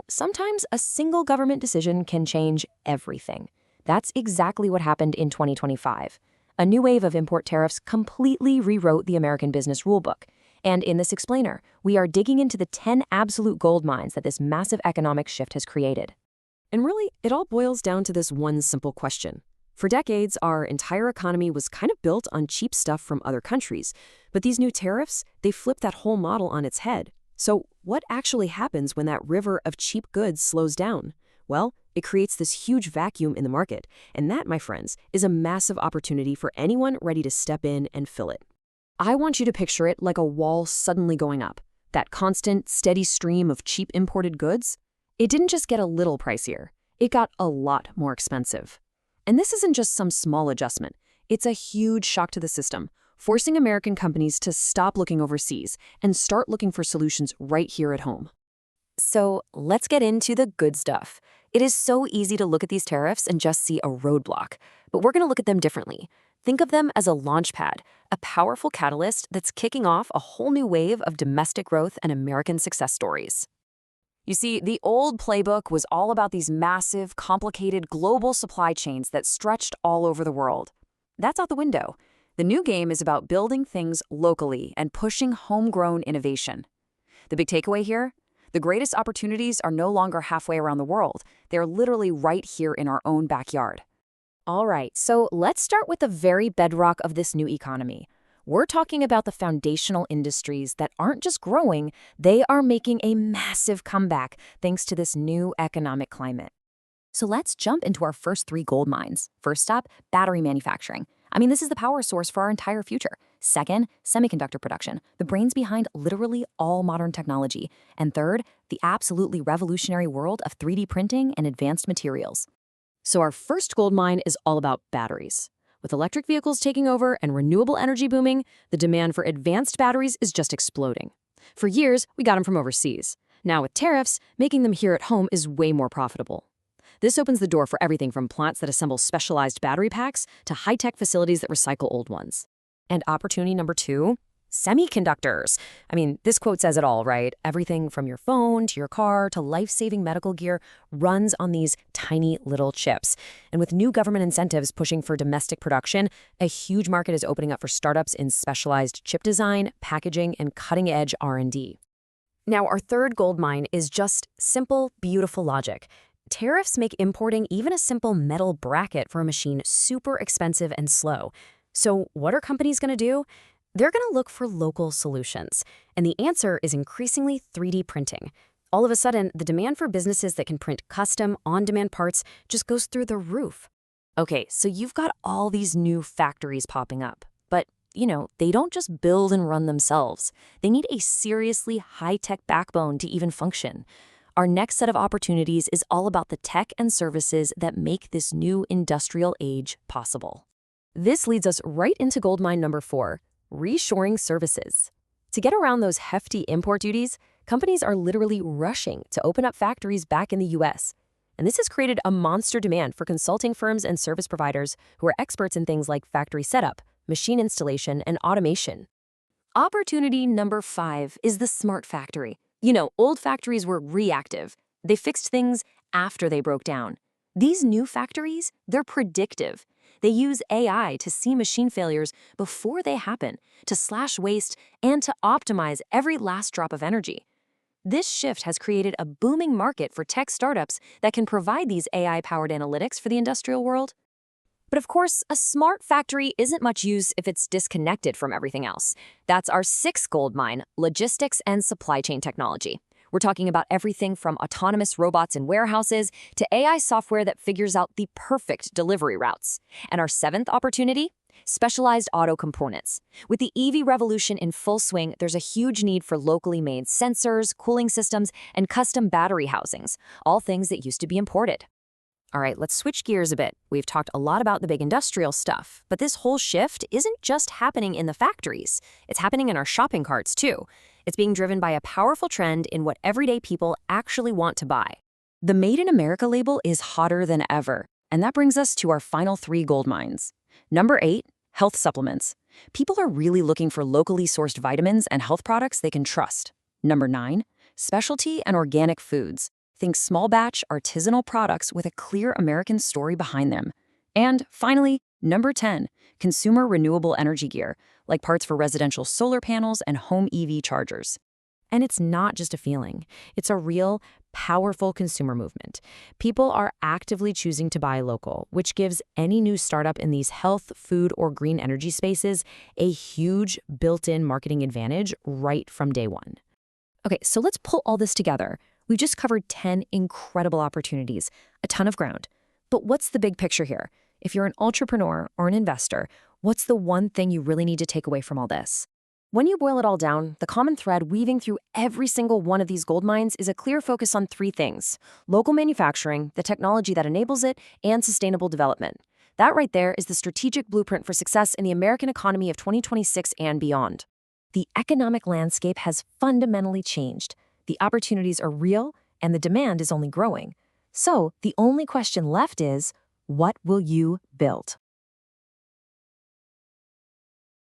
Sometimes a single government decision can change everything. That's exactly what happened in 2025. A new wave of import tariffs completely rewrote the American business rulebook. And in this explainer, we are digging into the 10 absolute gold mines that this massive economic shift has created. And really, it all boils down to this one simple question. For decades, our entire economy was kind of built on cheap stuff from other countries. But these new tariffs, they flip that whole model on its head. So what actually happens when that river of cheap goods slows down? Well, it creates this huge vacuum in the market. And that, my friends, is a massive opportunity for anyone ready to step in and fill it. I want you to picture it like a wall suddenly going up. That constant, steady stream of cheap imported goods. It didn't just get a little pricier. It got a lot more expensive. And this isn't just some small adjustment. It's a huge shock to the system, forcing American companies to stop looking overseas and start looking for solutions right here at home. So let's get into the good stuff. It is so easy to look at these tariffs and just see a roadblock, but we're going to look at them differently. Think of them as a launchpad, a powerful catalyst that's kicking off a whole new wave of domestic growth and American success stories. You see, the old playbook was all about these massive, complicated global supply chains that stretched all over the world. That's out the window. The new game is about building things locally and pushing homegrown innovation. The big takeaway here? The greatest opportunities are no longer halfway around the world. They're literally right here in our own backyard. All right, so let's start with the very bedrock of this new economy. We're talking about the foundational industries that aren't just growing, they are making a massive comeback thanks to this new economic climate. So let's jump into our first 3 gold mines. First up, battery manufacturing. This is the power source for our entire future. Second, semiconductor production, the brains behind literally all modern technology. And third, the absolutely revolutionary world of 3D printing and advanced materials. So our first gold mine is all about batteries. With electric vehicles taking over and renewable energy booming, the demand for advanced batteries is just exploding. For years, we got them from overseas. Now with tariffs, making them here at home is way more profitable. This opens the door for everything from plants that assemble specialized battery packs to high-tech facilities that recycle old ones. And opportunity number 2, semiconductors. This quote says it all, right? Everything from your phone to your car to life-saving medical gear runs on these tiny little chips. And with new government incentives pushing for domestic production, a huge market is opening up for startups in specialized chip design, packaging, and cutting-edge R&D. Now, our third gold mine is just simple, beautiful logic. Tariffs make importing even a simple metal bracket for a machine super expensive and slow. So what are companies going to do? They're going to look for local solutions. And the answer is increasingly 3D printing. All of a sudden, the demand for businesses that can print custom, on-demand parts just goes through the roof. Okay, so you've got all these new factories popping up. But, they don't just build and run themselves. They need a seriously high-tech backbone to even function. Our next set of opportunities is all about the tech and services that make this new industrial age possible. This leads us right into gold mine number 4. Reshoring services. To get around those hefty import duties, companies are literally rushing to open up factories back in the US. And this has created a monster demand for consulting firms and service providers who are experts in things like factory setup, machine installation, and automation. Opportunity number 5 is the smart factory. Old factories were reactive. They fixed things after they broke down. These new factories, they're predictive. They use AI to see machine failures before they happen, to slash waste, and to optimize every last drop of energy. This shift has created a booming market for tech startups that can provide these AI-powered analytics for the industrial world. But of course, a smart factory isn't much use if it's disconnected from everything else. That's our 6th gold mine, logistics and supply chain technology. We're talking about everything from autonomous robots in warehouses to AI software that figures out the perfect delivery routes. And our 7th opportunity? Specialized auto components. With the EV revolution in full swing, there's a huge need for locally made sensors, cooling systems, and custom battery housings, all things that used to be imported. All right, let's switch gears a bit. We've talked a lot about the big industrial stuff, but this whole shift isn't just happening in the factories. It's happening in our shopping carts, too. It's being driven by a powerful trend in what everyday people actually want to buy. The Made in America label is hotter than ever, and that brings us to our final 3 gold mines. Number 8, health supplements. People are really looking for locally sourced vitamins and health products they can trust. Number 9, specialty and organic foods. Think small batch, artisanal products with a clear American story behind them. And finally, number 10, consumer renewable energy gear, like parts for residential solar panels and home EV chargers. And it's not just a feeling. It's a real, powerful consumer movement. People are actively choosing to buy local, which gives any new startup in these health, food, or green energy spaces a huge built-in marketing advantage right from day one. Okay, so let's pull all this together. We've just covered 10 incredible opportunities, a ton of ground. But what's the big picture here? If you're an entrepreneur or an investor, what's the one thing you really need to take away from all this? When you boil it all down, the common thread weaving through every single one of these gold mines is a clear focus on three things: local manufacturing, the technology that enables it, and sustainable development. That right there is the strategic blueprint for success in the American economy of 2026 and beyond. The economic landscape has fundamentally changed. The opportunities are real, and the demand is only growing. So the only question left is, what will you build?